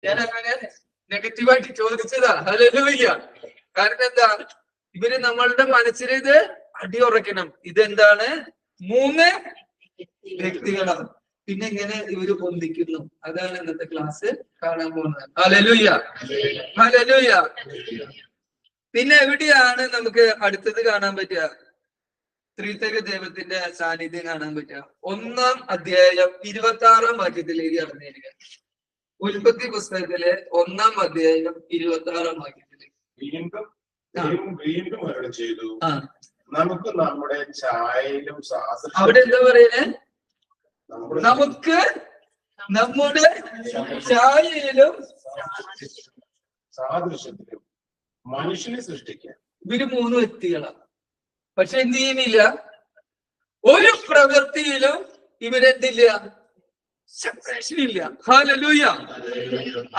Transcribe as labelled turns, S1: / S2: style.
S1: ഞാൻ അങ്ങനെ നെഗറ്റീവായിട്ട് ചോദിച്ചതാ. ഹല്ലേലൂയ. കാരണം എന്താ, ഇവര് നമ്മളുടെ മനസ്സിൽ ഇത് അടിയുറക്കണം. ഇതെന്താണ്? 3 വ്യക്തികളാണ്. പിന്നെ എങ്ങനെ ഇവര് പൊന്തിക്കുന്നു, അതാണ് ഇന്നത്തെ ക്ലാസ് കാണാൻ പോകുന്നത്. Hallelujah, hallelujah. പിന്നെ എവിടെയാണ് നമുക്ക് അടുത്തത് കാണാൻ പറ്റുക? ത്രിത്വൈക ദൈവത്തിന്റെ സാന്നിധ്യം കാണാൻ പറ്റുക 1-ാം അധ്യായം 26-ാം വാക്യത്തിലേക്ക് കടന്നിരിക്കുക. ഉൽപ്പത്തി പുസ്തകത്തിലെ 1-ാം അധ്യായം 26-ാം വാക്യത്തിലേക്ക്.
S2: വീണ്ടും അരുളി ചെയ്തു, നമുക്ക് നമ്മുടെ ഛായയിലും
S1: അവിടെ എന്താ പറയുന്നേ? നമുക്ക് നമ്മുടെ ഛായയിലും
S2: സാദൃശ്യത്തിലും മനുഷ്യനെ സൃഷ്ടിക്കാൻ.
S1: ഇവര് 3 വ്യക്തികളാണ്. പക്ഷെ എന്ത് ചെയ്യുന്നില്ല? ഒരു പ്രവൃത്തിയിലും ഇവരെന്തില്ല? സെപ്പറേഷൻ ഇല്ല. ഹല്ലേലൂയ.